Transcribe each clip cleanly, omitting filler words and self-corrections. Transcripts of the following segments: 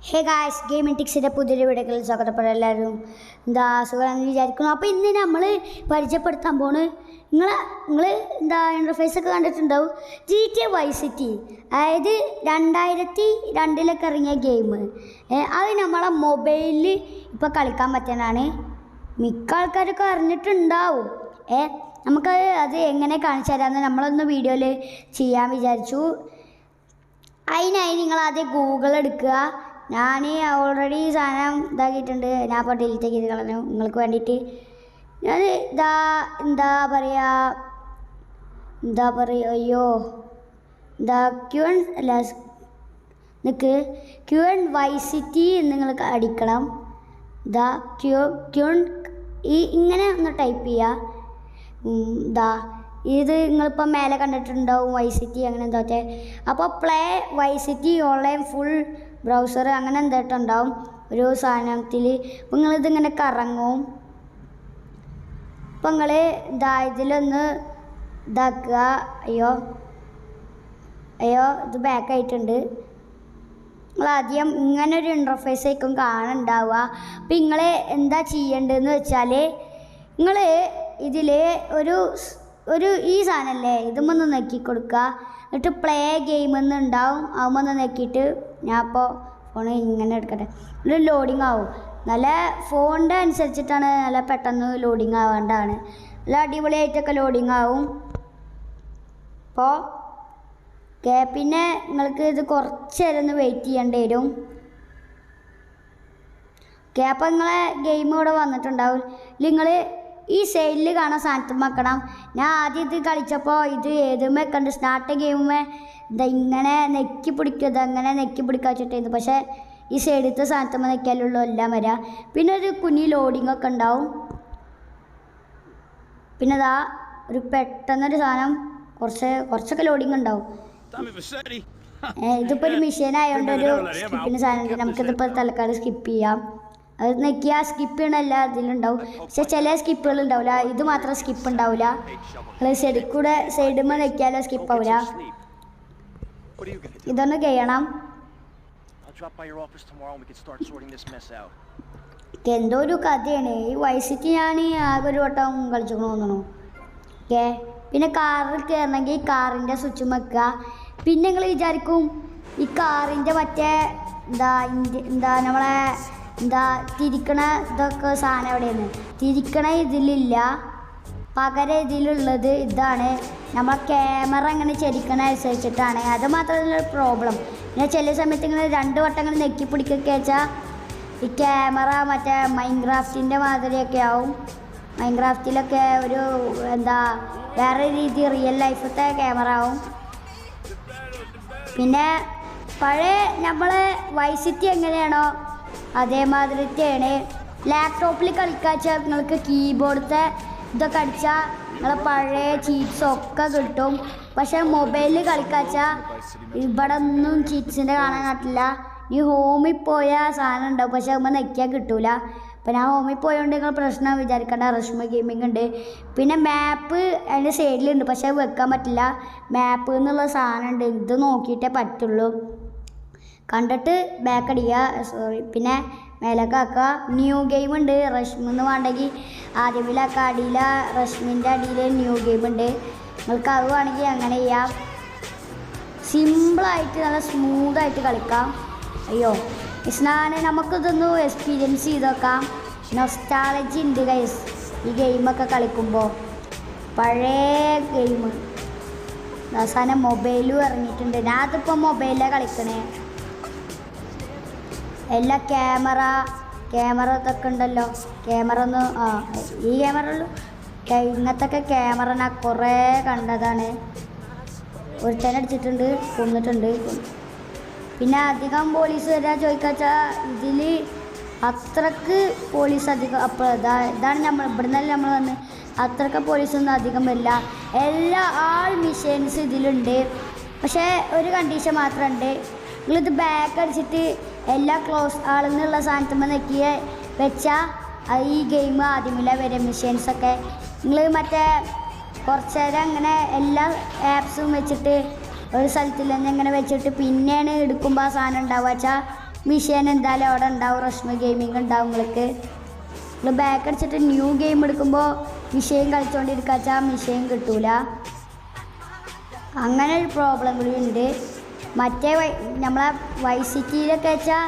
Hey guys gaming ടിക്സിൻ്റെ പുതിയൊരു വീഡിയോയിൽ സ്വാഗതം. എല്ലാവരും എന്താ സുഖമാണെന്ന് വിചാരിക്കുന്നു. അപ്പോൾ ഇന്ന് നമ്മൾ പരിചയപ്പെടുത്താൻ പോണ് നിങ്ങൾ എന്താ ഇൻ്റർഫേസ് ഒക്കെ കണ്ടിട്ടുണ്ടാവും. GTA Vice City, അതായത് 2002 ഇറങ്ങിയ ഗെയിം. അത് നമ്മളെ മൊബൈലിൽ ഇപ്പോൾ കളിക്കാൻ പറ്റാനാണ്. മിക്ക ആൾക്കാരൊക്കെ അറിഞ്ഞിട്ടുണ്ടാവും. അത് എങ്ങനെ കാണിച്ചു തരാമെന്ന് നമ്മളൊന്ന് വീഡിയോയിൽ ചെയ്യാൻ വിചാരിച്ചു. അതിനായി നിങ്ങൾ ആദ്യം ഗൂഗിൾ എടുക്കുക. ഞാൻ ഓൾറെഡി സാധനം ഇതാക്കിയിട്ടുണ്ട്. ഞാൻ അപ്പോൾ ഡിലീറ്റ് ചെയ്ത് കളഞ്ഞു നിങ്ങൾക്ക് വേണ്ടിയിട്ട്. ഞാൻ എന്താ പറയുക അയ്യോ ക്യൂൺ വൈസ് സിറ്റി എന്ന് നിങ്ങൾക്ക് അടിക്കണം. ക്യൂൺ ഇങ്ങനെ ഒന്ന് ടൈപ്പ് ചെയ്യുക. ഇത് നിങ്ങളിപ്പോൾ മേലെ കണ്ടിട്ടുണ്ടാവും വൈസ് സിറ്റി അങ്ങനെ എന്താ. അപ്പോൾ play Vice City online full browser അങ്ങനെ എന്തായിട്ടുണ്ടാവും ഒരു സാധനത്തിൽ. അപ്പോൾ നിങ്ങളിതിങ്ങനെ കറങ്ങും. അപ്പോൾ നിങ്ങൾ ഇതിലൊന്ന് ഇതാക്കുക. അയ്യോ ഇത് ബാക്കായിട്ടുണ്ട്. നിങ്ങൾ ആദ്യം ഇങ്ങനെ ഒരു ഇൻ്റർഫേസ് ആയിരിക്കും കാണുന്നുണ്ടാവുക. അപ്പോൾ നിങ്ങൾ എന്താ ചെയ്യേണ്ടതെന്ന് വെച്ചാൽ നിങ്ങൾ ഇതിൽ ഒരു ഈ സാധനമല്ലേ ഇതുമൊന്ന് നെക്കി കൊടുക്കുക. എന്നിട്ട് പ്ലേ ഗെയിം എന്നുണ്ടാവും. അതുമൊന്ന് നെക്കിയിട്ട് ഞാൻ അപ്പോൾ ഫോൺ ഇങ്ങനെ എടുക്കട്ടെ. ഒരു ലോഡിങ് ആവും. നല്ല ഫോണിൻ്റെ അനുസരിച്ചിട്ടാണ് നല്ല പെട്ടെന്ന് ലോഡിങ് ആവേണ്ടതാണ്. നല്ല അടിപൊളിയായിട്ടൊക്കെ ലോഡിങ് ആവും. അപ്പോൾ പിന്നെ നിങ്ങൾക്ക് ഇത് കുറച്ച് നേരം ഒന്ന് വെയിറ്റ് ചെയ്യേണ്ടി വരും. അപ്പോൾ നിങ്ങളെ ഗെയിം ഇവിടെ വന്നിട്ടുണ്ടാവും. നിങ്ങൾ ഈ സൈഡിൽ കാണാൻ സാധനത്തും വെക്കണം. ഞാൻ ആദ്യം ഇത് കളിച്ചപ്പോൾ ഇത് ഏതുമേ കണ്ട് സ്റ്റാർട്ട് ഗെയിമേ ഇങ്ങനെ നെക്കി പിടിക്കുക, അങ്ങനെ നെക്കി പിടിക്കുക വെച്ചിട്ടായിരുന്നു. പക്ഷേ ഈ സൈഡിലത്തെ സാധനത്തുമ്പോൾ നെക്കിയാലുള്ള എല്ലാം വരാം. പിന്നെ ഒരു കുഞ്ഞി ലോഡിങ് ഒക്കെ ഉണ്ടാവും. പിന്നെ ഒരു പെട്ടെന്നൊരു സാധനം കുറച്ചൊക്കെ ലോഡിങ് ഉണ്ടാവും. ഇതിപ്പോൾ ഒരു മെഷീൻ ആയതുകൊണ്ട് ഒരു സ്കിപ്പിൻ്റെ സാധനം നമുക്കിതിപ്പോൾ തൽക്കാലം സ്കിപ്പ് ചെയ്യാം. അത് നെക്കിയാൽ സ്കിപ്പ് ചെയ്യണമല്ല ഇതിലുണ്ടാവും. പക്ഷെ ചില സ്കിപ്പുകൾ ഉണ്ടാവില്ല. ഇത് മാത്രം സ്കിപ്പ് ഉണ്ടാവില്ല. നിങ്ങൾ സൈഡിൽ നെക്കിയാലോ സ്കിപ്പ് ആവില്ല. ഇതൊന്ന് ചെയ്യണം. എന്തോ ഒരു കഥയാണ് ഈ വൈസ് സിറ്റി. ഞാൻ ആകെ ഒരു വട്ടം കളിച്ചു തോന്നുന്നു. പിന്നെ കാറിൽ കയറണമെങ്കിൽ കാറിൻ്റെ സ്വിച്ച് വെക്കുക. പിന്നെ നിങ്ങൾ വിചാരിക്കും ഈ കാറിൻ്റെ മറ്റേ നമ്മളെ തിരിക്കണ ഇതൊക്കെ സാധനം എവിടെയാണ്. തിരിക്കണ ഇതിലില്ല. പകരം ഇതിലുള്ളത് ഇതാണ്. നമ്മളെ ക്യാമറ ഇങ്ങനെ ചരിക്കണ അനുസരിച്ചിട്ടാണ്. അത് മാത്രമല്ല പ്രോബ്ലം. പിന്നെ ചില സമയത്ത് ഇങ്ങനെ 2 വട്ടം ഇങ്ങനെ നെക്കി പിടിക്കൊക്കെ വെച്ചാൽ ഈ ക്യാമറ മറ്റേ മൈൻക്രാഫ്റ്റിൻ്റെ മാതിരിയൊക്കെ ആവും. മൈൻക്രാഫ്റ്റിലൊക്കെ ഒരു വേറെ രീതി റിയൽ ലൈഫത്തെ ക്യാമറ ആവും. പിന്നെ പഴയ നമ്മളെ വൈസ് സിറ്റി എങ്ങനെയാണോ അതേമാതിരിത്തെയാണ്. ലാപ്ടോപ്പിൽ കളിക്കാച്ചാൽ നിങ്ങൾക്ക് കീബോർഡത്തെ ഇതൊക്കെ അടിച്ചാൽ നിങ്ങളെ പഴയ ചീറ്റ്സൊക്കെ കിട്ടും. പക്ഷേ മൊബൈലിൽ കളിക്കാച്ചാൽ ഇവിടെ ഒന്നും ചീറ്റ്സിൻ്റെ കാണാൻ പറ്റില്ല. ഈ ഹോമിൽ പോയ സാധനം ഉണ്ടാവും. പക്ഷെ അതുമ്പോൾ നെക്കിയാൽ കിട്ടൂല. അപ്പം ഞാൻ ഹോമിൽ പോയതുകൊണ്ട് നിങ്ങൾ പ്രശ്നം വിചാരിക്കേണ്ട. റഷ്മ ഗെയിമിംഗ് ഉണ്ട്. പിന്നെ മാപ്പ് അതിൻ്റെ സൈഡിലുണ്ട്. പക്ഷെ അത് വെക്കാൻ പറ്റില്ല. മാപ്പ് എന്നുള്ള സാധനം ഉണ്ട്. ഇത് നോക്കിയിട്ടേ പറ്റുള്ളൂ. കണ്ടിട്ട് ബാക്ക് അടിക്കുക. പിന്നെ മേലൊക്കെ ആക്കുക. ന്യൂ ഗെയിം ഉണ്ട്. റഷ്മെന്ന് വേണ്ടെങ്കിൽ ആദ്യമിലൊക്കെ അടിയില റഷ്മിൻ്റെ അടിയിൽ ന്യൂ ഗെയിം ഉണ്ട്. നിങ്ങൾക്ക് അത് വേണമെങ്കിൽ അങ്ങനെ ചെയ്യാം. സിമ്പിളായിട്ട് നല്ല സ്മൂത്തായിട്ട് കളിക്കാം. അയ്യോ നമുക്കിതൊന്ന് എക്സ്പീരിയൻസ് ചെയ്ത് നോക്കാം. നൊസ്റ്റാളജി ഉണ്ട് ഗൈസ് ഈ ഗെയിമൊക്കെ കളിക്കുമ്പോൾ. പഴയ ഗെയിം അവസാനം മൊബൈലും ഇറങ്ങിയിട്ടുണ്ട്. ഞാൻ അതിപ്പോൾ മൊബൈലിലാണ് കളിക്കണേ. എല്ലാ ക്യാമറ ഇതൊക്കെ ഉണ്ടല്ലോ. ക്യാമറ ഒന്ന് ഈ ക്യാമറ ഉള്ളൂ. ഇങ്ങനത്തൊക്കെ ക്യാമറ ഞാൻ കുറേ കണ്ടതാണ്. ഒരുത്തനെ അടിച്ചിട്ടുണ്ട്, കൊന്നിട്ടുണ്ട്. പിന്നെ അധികം പോലീസ് വരാൻ ചോദിക്കാച്ചാൽ ഇതിൽ അത്രക്ക് പോലീസ് അധികം. അപ്പോൾ ഇതാണ് ഇവിടെ നിന്നല്ല നമ്മൾ വന്ന് അത്രക്ക് പോലീസൊന്നും അധികം വരില്ല. എല്ലാ മിഷൻസ് ഇതിലുണ്ട്. പക്ഷേ ഒരു കണ്ടീഷൻ മാത്രമുണ്ട്. നിങ്ങളിത് ബാക്ക് അടിച്ചിട്ട് എല്ലാ ക്ലോസ് ആളെന്നുള്ള സാധനത്തുമ്പോൾ നെക്കിയ വെച്ചാൽ ഈ ഗെയിം ആദ്യമില്ല വരും മിഷൻസൊക്കെ. നിങ്ങൾ മറ്റേ കുറച്ച് നേരം അങ്ങനെ എല്ലാ ആപ്സും വെച്ചിട്ട് ഒരു സ്ഥലത്തിൽ തന്നെ ഇങ്ങനെ വെച്ചിട്ട് പിന്നെയാണ് എടുക്കുമ്പോൾ ആ സാധനം ഉണ്ടാവുക വെച്ചാൽ മിഷൻ എന്തായാലും അവിടെ ഉണ്ടാവും. റഷ്മ ഗെയിമിംഗ് ഉണ്ടാവും. നിങ്ങൾ ബാക്ക് അടിച്ചിട്ട് ന്യൂ ഗെയിം എടുക്കുമ്പോൾ മിഷൻ കളിച്ചുകൊണ്ടിരിക്കാച്ചാൽ മിഷൻ കിട്ടൂല. അങ്ങനെ ഒരു പ്രോബ്ലം കൂടി ഉണ്ട്. മറ്റേ നമ്മളെ വൈസിറ്റിയിലൊക്കെ വെച്ചാൽ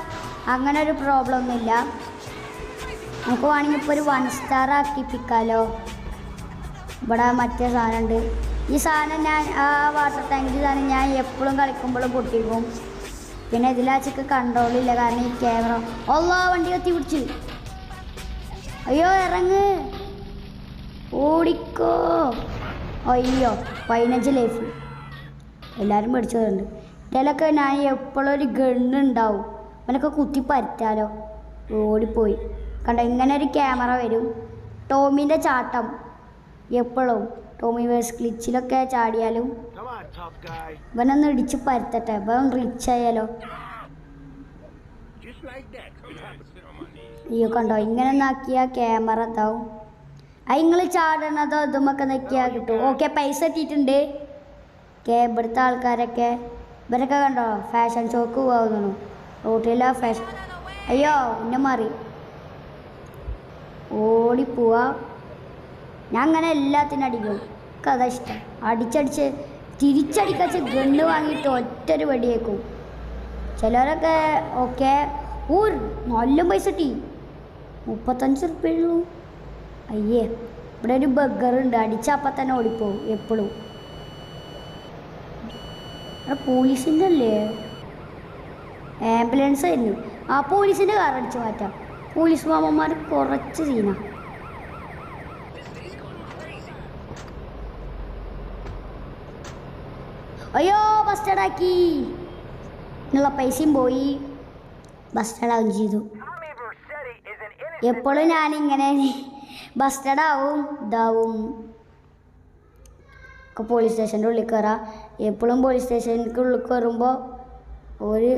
അങ്ങനെ ഒരു പ്രോബ്ലം ഒന്നുമില്ല. നമുക്ക് വേണമെങ്കിൽ ഇപ്പോൾ ഒരു 1 സ്റ്റാർ ആക്കിപ്പിക്കാമല്ലോ. ഇവിടെ മറ്റേ സാധനമുണ്ട്. ഈ സാധനം ഞാൻ ആ വാട്ടർ ടാങ്കിൻ്റെ സാധനം ഞാൻ എപ്പോഴും കളിക്കുമ്പോഴും പൊട്ടിക്കും. പിന്നെ ഇതിലാച്ചക്ക് കൺട്രോളില്ല, കാരണം ഈ ക്യാമറ വണ്ടി കത്തി പിടിച്ച്. അയ്യോ ഇറങ്ങ്, ഓടിക്കോ. അയ്യോ 15 ലൈഫ് എല്ലാവരും മേടിച്ചതുണ്ട്. ഇതിലൊക്കെ ഞാൻ എപ്പോഴും ഒരു ഗണ്ണുണ്ടാവും, അവനൊക്കെ കുത്തി പറ്റാലോ. ഓടിപ്പോയി കണ്ട, ഇങ്ങനെ ഒരു ക്യാമറ വരും. ടോമിൻ്റെ ചാട്ടം എപ്പോഴും ടോമി വേഴ്സ് ക്ലിച്ചിലൊക്കെ ചാടിയാലും ഇവനൊന്ന് ഇടിച്ച് പരത്തട്ടെ, ഇവൻ റിച്ച് ആയാലോ. അയ്യോ കണ്ടോ, ഇങ്ങനെ ഒന്നാക്കിയാൽ ക്യാമറ എന്താവും. അത് നിങ്ങൾ ചാടണതോ ഇതുമൊക്കെ നോക്കിയാൽ കിട്ടും. ഓക്കെ പൈസ എത്തിയിട്ടുണ്ട്. ഇവിടുത്തെ ആൾക്കാരൊക്കെ ഇവരൊക്കെ കണ്ടോ ഫാഷൻ ഷോക്ക് പോകുന്നു. റോട്ടിലെ ഫാഷൻ. അയ്യോ പിന്നെ മാറി ഓടിപ്പോവാ. ഞാൻ അങ്ങനെ എല്ലാത്തിനും അടിക്കും. കഥ ഇഷ്ടം അടിച്ചടിച്ച് തിരിച്ചടിക്കച്ച് ഗണ്ണ് വാങ്ങിയിട്ട് ഒറ്റൊരു വെടിയേക്കും. ചിലരൊക്കെ ഓക്കെ നല്ല പൈസ കിട്ടി. 35 ഉറുപ്പിയുള്ളൂ. അയ്യേ ഇവിടെ ഒരു ബർഗറുണ്ട്, അടിച്ചപ്പം തന്നെ ഓടിപ്പോവും എപ്പോഴും. പോലീസിൻ്റെ അല്ലേ ആംബുലൻസ് ആയിരുന്നു. ആ പോലീസിൻ്റെ കാർ അടിച്ച് മാറ്റാം. പോലീസ് മാമന്മാർ കുറച്ച് സീനാ. അയ്യോ ബസ്റ്റഡാക്കി എന്നുള്ള പൈസയും പോയി, ബസ്റ്റഡാവും ചെയ്തു. എപ്പോഴും ഞാനിങ്ങനെ ബസ്റ്റഡാവും ഇതാവും. ഒക്കെ പോലീസ് സ്റ്റേഷൻ്റെ ഉള്ളിൽ കയറാം. എപ്പോഴും പോലീസ് സ്റ്റേഷനിലേക്ക് ഉള്ളിൽ കയറുമ്പോൾ ഒരു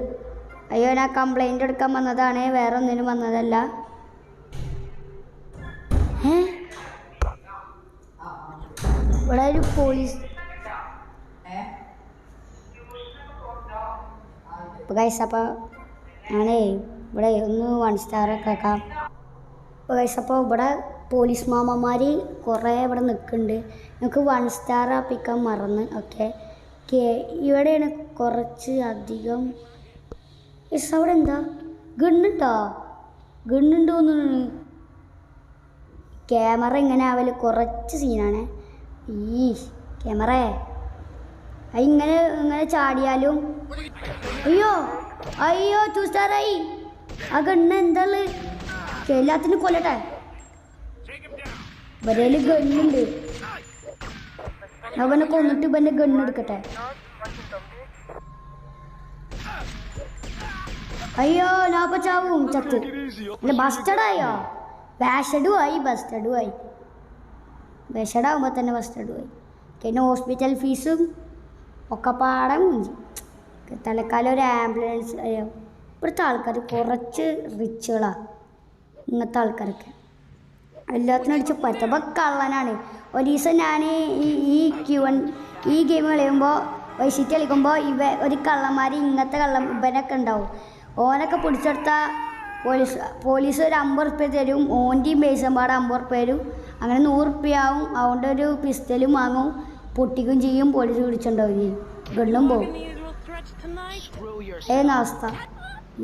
അയ്യോ ഞാൻ കംപ്ലൈൻ്റ് എടുക്കാൻ വന്നതാണ്, വേറെ ഒന്നിനും വന്നതല്ല. ഇവിടെ ഒരു പോലീസ് ഗൈസ്. അപ്പോൾ ഞാനേ ഇവിടെ ഒന്ന് 1 സ്റ്റാറൊക്കെ ആക്കാം. ഗൈസ് അപ്പോൾ ഇവിടെ പോലീസ് മാമന്മാർ കുറേ ഇവിടെ നിൽക്കുന്നുണ്ട്. നമുക്ക് 1 സ്റ്റാർ ആപ്പിക്കാൻ മറന്ന്. ഓക്കെ ഇവിടെയാണ് കുറച്ച് അധികം. ഗൈസ് അവിടെ എന്താ ഗണ്ണുണ്ടോ? ഗണ്ണുണ്ടോ തോന്നുന്നു. ക്യാമറ ഇങ്ങനെ ആവല് കുറച്ച് സീനാണ്. ഈ ക്യാമറ ഇങ്ങനെ ഇങ്ങനെ ചാടിയാലും അയ്യോ അയ്യോ 2 സ്റ്റാറായി. ആ ഗണ്ണ് എന്താണ് എല്ലാത്തിനും കൊല്ലട്ടെ. ഇവരേല് ഗണ്ണുണ്ട്, അവനെ കൊന്നിട്ട് ഇവൻ്റെ ഗണ്ണെടുക്കട്ടെ. അയ്യോ ഞാൻ ചാവും ചത്ത്. അല്ല ബസ്റ്റഡായോ? ബാഷഡുമായി ബസ്റ്റഡുമായി. ബാഷഡാകുമ്പോൾ തന്നെ ബസ്റ്റഡുമായി. പിന്നെ ഹോസ്പിറ്റൽ ഫീസും ഒക്കെ പാടം മുഞ്ചി. തലക്കാലം ഒരു ആംബുലൻസ്. ഇവിടുത്തെ ആൾക്കാർ കുറച്ച് റിച്ചുകളാണ്. ഇങ്ങനത്തെ ആൾക്കാരൊക്കെ എല്ലാത്തിനും അടിച്ച് പറ്റുമ്പോൾ കള്ളനാണ്. ഒരു ദിവസം ഞാൻ ഈ ഗെയിം കളിക്കുമ്പോൾ വൈസിറ്റ് കളിക്കുമ്പോൾ ഒരു കള്ളന്മാർ ഇങ്ങനത്തെ ഇവനൊക്കെ ഉണ്ടാവും. ഓനൊക്കെ പിടിച്ചെടുത്താൽ പോലീസ് ഒരു 50 ഉറുപ്പ്യ തരും. ഓൻ്റെയും പൈസ പാടെ 50 ഉറുപ്പ്യ തരും. അങ്ങനെ 100 ഉറുപ്പ്യ ആവും. അതുകൊണ്ട് ഒരു പിസ്റ്റലും വാങ്ങും, പൊട്ടിക്കും ചെയ്യും. പോലീസ് പിടിച്ചുണ്ടാവും ചെയ്യും, ഗണ്ണും പോകും. അവസ്ഥ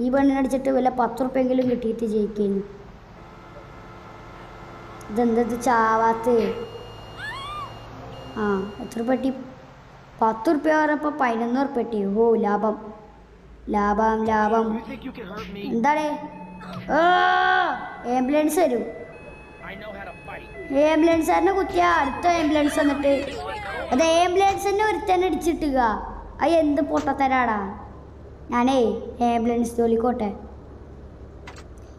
ഈ പെണ്ണിനടിച്ചിട്ട് വല്ല 10 ഉറുപ്പ്യെങ്കിലും കിട്ടിയിട്ട് ജയിക്കുന്നു. ഇതെന്തത് ചാവാത്ത്? ആ എത്ര പെട്ടി? 10 ഉറുപ്പ്യ പറഞ്ഞപ്പോൾ 11 ഉറുപ്പ്യ കിട്ടി. ഓ ലാഭം ലാഭം ലാഭം. എന്താണ് ആംബുലൻസ് വരും. ആംബുലൻസുകാരനെ കുത്തിയ അടുത്ത ആംബുലൻസ് വന്നിട്ട് അത് ആംബുലൻസിനെ ഒരുത്തന്നെ അടിച്ചിട്ടുക. അത് എന്ത് പൊട്ടത്തരാടാ. ഞാനേ ആംബുലൻസ് ജോലിക്കോട്ടെ.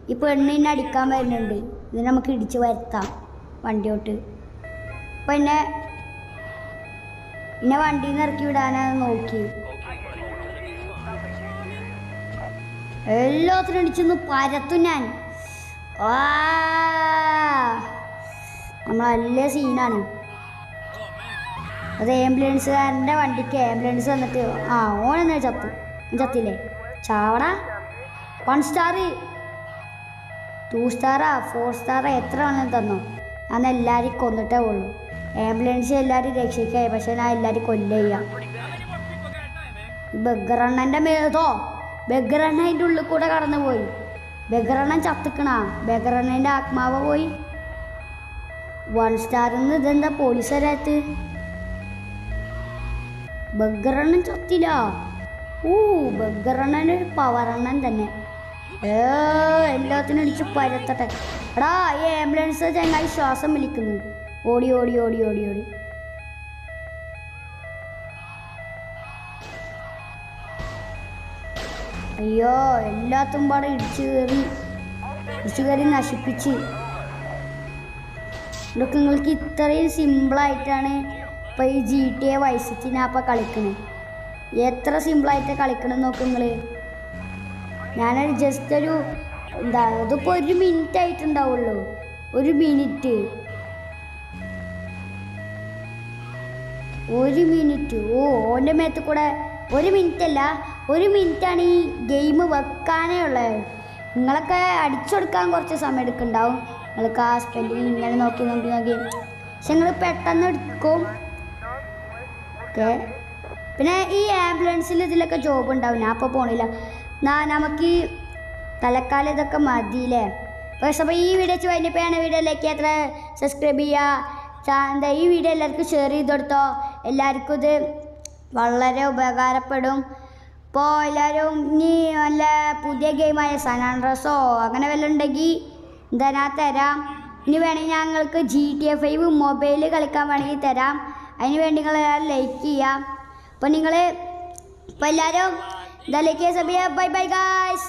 ഈ പെണ്ണിനെ അടിക്കാൻ വരുന്നുണ്ട്. ഇത് നമുക്ക് ഇടിച്ച് വരുത്താം വണ്ടിയോട്ട്. പിന്നെ വണ്ടിയിൽ നിന്ന് ഇറക്കി വിടാനാണ് നോക്കി. എല്ലാത്തിനും അടിച്ചൊന്ന് പരത്തും ഞാൻ. നമ്മളല്ല സീനാണ്. അത് ആംബുലൻസുകാരൻ്റെ വണ്ടിക്ക് ആംബുലൻസ് വന്നിട്ട് ഓനെന്നാ ചത്തില്ലേ ചാവടാ. 1 സ്റ്റാർ 2 സ്റ്റാറാ 4 സ്റ്റാറാ എത്ര വേണം തന്നോ. ഞാൻ എല്ലാവരും കൊന്നിട്ടേ ഉള്ളൂ. ആംബുലൻസ് എല്ലാവരും രക്ഷിക്കായി, പക്ഷെ ഞാൻ എല്ലാവരും കൊല്ലുക. ബഗറണ്ണൻ്റെ മേതോ ബഗറണ്ണ അതിൻ്റെ ഉള്ളിൽ കൂടെ കടന്നു പോയി. ബഗറണ്ണൻ ചത്തിക്കണ, ബഗറണ്ണൻ്റെ ആത്മാവ് പോയി. 1 സ്റ്റാറിന്ന് ഇതെന്താ പോലീസുകാരത്ത്? ബഗറണ്ണൻ ചത്തില്ല. ബഗറണ്ണൻ്റെ ഒരു പവറണ്ണൻ തന്നെ. എല്ലാത്തിനും ഇടിച്ച് പരത്തട്ടെ. എടാ ഈ ആംബുലൻസ് ചങ്ങായി ശ്വാസം വലിക്കുന്നു. ഓടി ഓടി ഓടി ഓടി ഓടി. അയ്യോ എല്ലാത്തും പാടെ ഇടിച്ചു കയറി നശിപ്പിച്ച്. ഇതൊക്കെ നിങ്ങൾക്ക് ഇത്രയും സിമ്പിളായിട്ടാണ് ഇപ്പോൾ ഈ GTA Vice City ഞാൻ ഇപ്പോൾ കളിക്കുന്നത്. എത്ര സിമ്പിളായിട്ട് കളിക്കണം നോക്ക് നിങ്ങൾ. ഞാനൊരു ജസ്റ്റ് ഒരു ഇതിപ്പോൾ 1 മിനിറ്റ് ആയിട്ടുണ്ടാവുള്ളൂ. 1 minute 1 minute. ഓൻ്റെ മേത്ത് കൂടെ 1 മിനിറ്റ് അല്ല, 1 മിനിറ്റാണ് ഈ ഗെയിം വെക്കാനേ ഉള്ളത്. നിങ്ങളൊക്കെ അടിച്ചെടുക്കാൻ കുറച്ച് സമയം എടുക്കുന്നുണ്ടാവും. നിങ്ങൾക്ക് ആ സ്പെൻഡിങ് ഇങ്ങനെ നോക്കി പക്ഷെ നിങ്ങൾ പെട്ടെന്ന് എടുക്കും. ഓക്കെ, പിന്നെ ഈ ആംബുലൻസിൽ ഇതിലൊക്കെ ജോബ് ഉണ്ടാവും. ഞാൻ അപ്പോൾ പോണില്ല. നമുക്ക് തലക്കാലം ഇതൊക്കെ മതിയില്ലേ. പക്ഷേ അപ്പോൾ ഈ വീഡിയോ കഴിഞ്ഞപ്പോഴാണ് വീഡിയോ ലൈക്ക് എത്ര സബ്സ്ക്രൈബ് ചെയ്യുക. ഈ വീഡിയോ എല്ലാവർക്കും ഷെയർ ചെയ്ത് കൊടുത്തോ. എല്ലാവർക്കും ഇത് വളരെ ഉപകാരപ്പെടും. ഇപ്പോൾ എല്ലാവരും ഇനി നല്ല പുതിയ ഗെയിമായ സാനാൻഡ്രസോ അങ്ങനെ വല്ലതും ഉണ്ടെങ്കിൽ ഞാൻ തരാം. ഇനി വേണമെങ്കിൽ ഞങ്ങൾക്ക് GTA 5 മൊബൈലിൽ കളിക്കാൻ വേണമെങ്കിൽ തരാം. അതിന് വേണ്ടി നിങ്ങൾ ലൈക്ക് ചെയ്യാം. അപ്പോൾ നിങ്ങൾ ഇപ്പോൾ എല്ലാവരും ലൈക്ക് ചെയ്യാൻ. Bye bye guys.